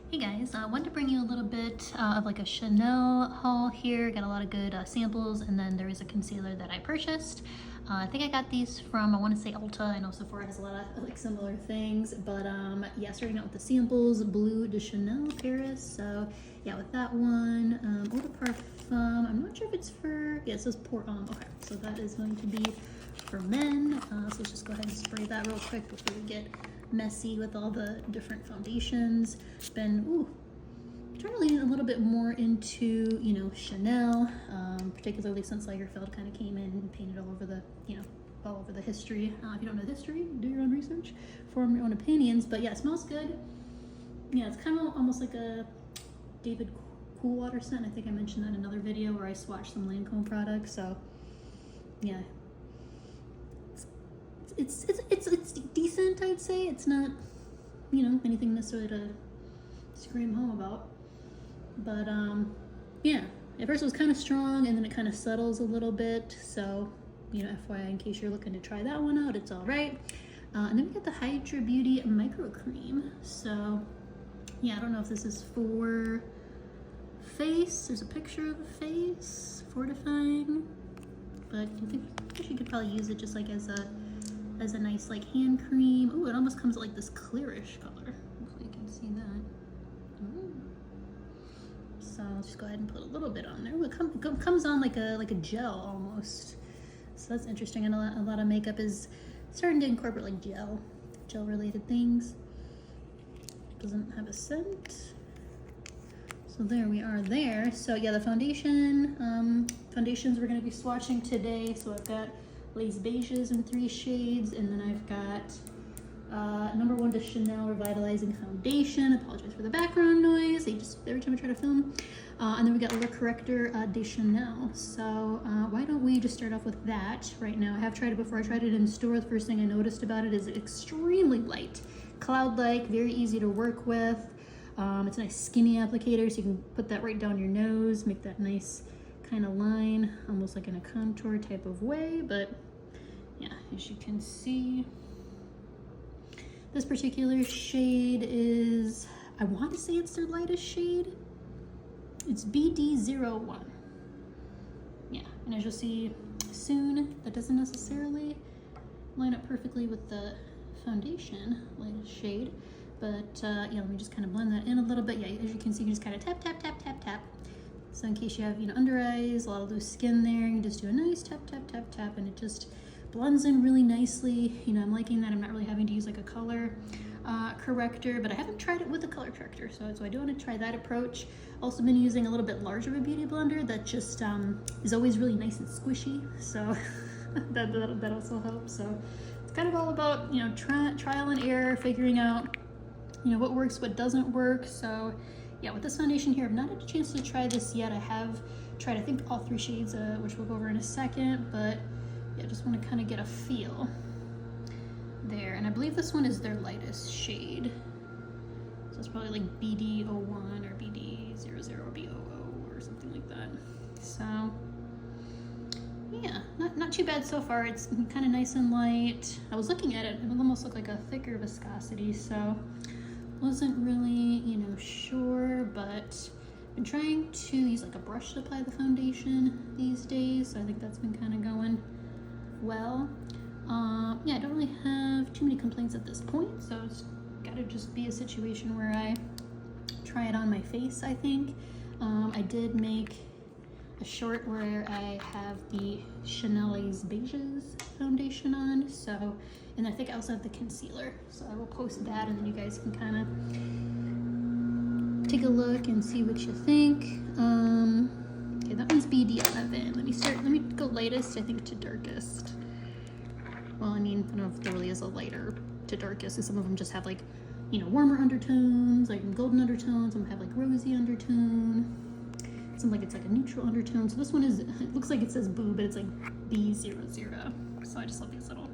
Hey guys, I wanted to bring you a little bit of like a Chanel haul here. Got a lot of good samples, and then there is a concealer that I purchased. I think I got these from, I want to say Ulta. I know Sephora has a lot of like similar things, but yeah, starting out with the samples, Bleu de Chanel Paris. So yeah, with that one, Eau de Parfum. I'm not sure if it's for, yeah, it says Pour Homme. Okay, so that is going to be for men. So let's just go ahead and spray that real quick before we get messy with all the different foundations. Been trying to lean a little bit more into, you know, Chanel, particularly since Lagerfeld kind of came in and painted all over the, you know, all over the history. If you don't know the history, do your own research, form your own opinions. But yeah, it smells good. Yeah, it's kind of almost like a David Coolwater scent. I think I mentioned that in another video where I swatched some Lancome products. So yeah, it's decent, I'd say. It's not, you know, anything necessarily to scream home about. But yeah, at first it was kind of strong, and then it kind of settles a little bit. So, you know, FYI, in case you're looking to try that one out, it's all right. And then we got the Hydra Beauty Micro Cream. So yeah, I don't know if this is for face. There's a picture of a face, fortifying, but I think you could probably use it just like as a nice like hand cream. Oh, it almost comes like this clearish color. Hopefully you can see that. So I'll just go ahead and put a little bit on there. Ooh, it comes on like a gel almost. So that's interesting. And a lot of makeup is starting to incorporate like gel related things. Doesn't have a scent. So there we are there. So yeah, the foundations we're going to be swatching today. So I've got Lace Beiges in 3 shades, and then I've got number 1 to Chanel Revitalizing Foundation. Apologize for the background noise. Every time I try to film. And then we got Le Corrector de Chanel. So why don't we just start off with that right now? I have tried it before. I tried it in store. The first thing I noticed about it is extremely light, cloud-like, very easy to work with. It's a nice skinny applicator, so you can put that right down your nose, make that nice kind of line, almost like in a contour type of way. But yeah, as you can see, this particular shade is, I want to say it's their lightest shade. It's BD01. Yeah, and as you'll see soon, that doesn't necessarily line up perfectly with the foundation lightest shade. But yeah, let me just kind of blend that in a little bit. Yeah, as you can see, you can just kind of tap, tap, tap, tap, tap. So in case you have, you know, under eyes, a lot of loose skin there, you can just do a nice tap, tap, tap, tap, and it just blends in really nicely. You know, I'm liking that. I'm not really having to use like a color corrector, but I haven't tried it with a color corrector, so I do want to try that approach. Also been using a little bit larger of a beauty blender that just is always really nice and squishy, so that also helps. So it's kind of all about, you know, trial and error, figuring out, you know, what works, what doesn't work. So yeah, with this foundation here, I've not had a chance to try this yet. I have tried, I think, all 3 shades, which we'll go over in a second, but yeah, just want to kind of get a feel there. And I believe this one is their lightest shade. So it's probably like BD01 or BD00 or B00 or something like that. So yeah, not too bad so far. It's kind of nice and light. I was looking at it, it almost looked like a thicker viscosity, so wasn't really, you know, sure, but I'm trying to use like a brush to apply the foundation these days, so I think that's been kind of going well. Yeah, I don't really have too many complaints at this point, so it's gotta just be a situation where I try it on my face, I think. I did make a short where I have the Chanel Lace Beiges foundation on, so, and I think I also have the concealer, so I will post that, and then you guys can kind of take a look and see what you think. Okay, that one's BD11. Let me go lightest, I think, to darkest. Well, I mean, I don't know if there really is a lighter to darkest, because some of them just have like, you know, warmer undertones, like golden undertones, some have like rosy undertone. Some like it's like a neutral undertone. So this one is, it looks like it says boo, but it's like B00. So I just love these little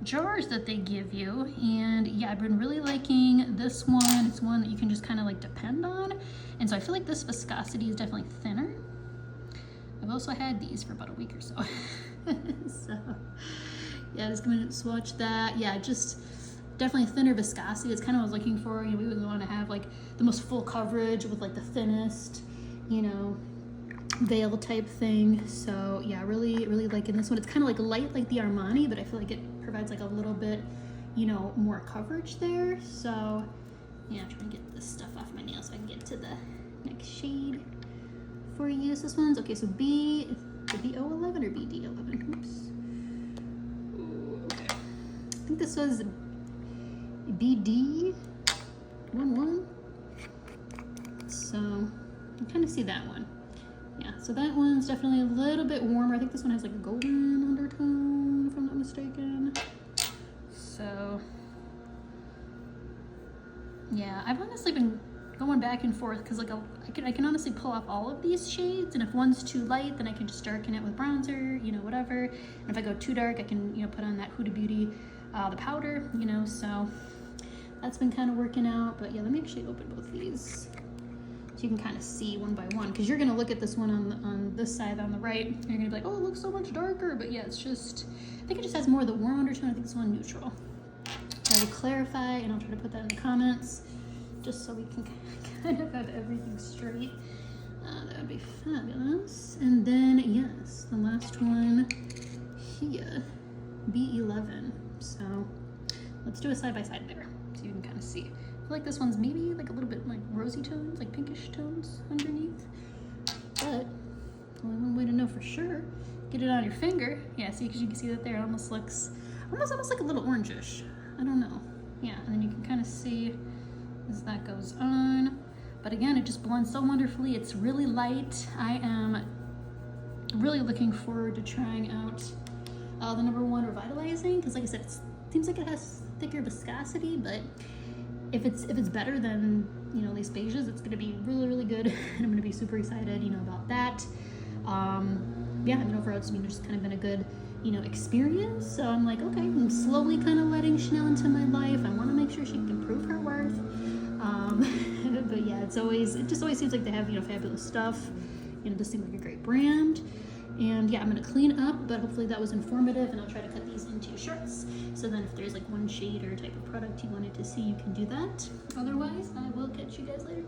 jars that they give you. And yeah, I've been really liking this one. It's one that you can just kind of like depend on. And so I feel like this viscosity is definitely thinner. I've also had these for about a week or so. So yeah, just gonna swatch that. Yeah, just definitely thinner viscosity. It's kind of what I was looking for. You know, we would want to have like the most full coverage with like the thinnest, you know, veil type thing. So yeah, really liking this one. It's kind of like light like the Armani, but I feel like it provides like a little bit, you know, more coverage there. So yeah, I'm trying to get this stuff off my nails so I can get to the next shade for you. So this one's okay. So BO11 or BD11? Oops. Ooh, okay. I think this was BD11. So you kind of see that one. Yeah, so that one's definitely a little bit warmer. I think this one has like a golden undertone, if I'm not mistaken. So yeah, I've honestly been going back and forth because like I can honestly pull off all of these shades, and if one's too light, then I can just darken it with bronzer, you know, whatever. And if I go too dark, I can, you know, put on that Huda Beauty, the powder, you know. So that's been kind of working out. But yeah, let me actually open both these so you can kind of see one by one, because you're gonna look at this one on this side on the right, and you're gonna be like, oh, it looks so much darker. But yeah, it's just, I think it just has more of the warm undertone. I think this one neutral. I will clarify, and I'll try to put that in the comments, just so we can kind of have everything straight. That would be fabulous. And then, yes, the last one here, B11. So let's do a side-by-side there, so you can kind of see. I feel like this one's maybe like a little bit like rosy tones, like pinkish tones underneath. But only one way to know for sure. Get it on your finger. Yeah, see, because you can see that there. It almost looks almost like a little orangish. I don't know. Yeah, and then you can kind of see as that goes on. But again, it just blends so wonderfully. It's really light. I am really looking forward to trying out the #1 Revitalizing, because like I said, it seems like it has thicker viscosity, but if it's better than, you know, these beiges, it's gonna be really good, and I'm gonna be super excited, you know, about that. Yeah, I mean, overall it's just kind of been a good, you know, experience. So I'm like, okay, I'm slowly kind of letting Chanel into my life. I want to make sure she can prove her worth. But yeah, it just always seems like they have, you know, fabulous stuff. You know, this seems like a great brand. And yeah, I'm gonna clean up, but hopefully that was informative, and I'll try to cut these into shorts. So then if there's like one shade or type of product you wanted to see, you can do that. Otherwise, I will catch you guys later.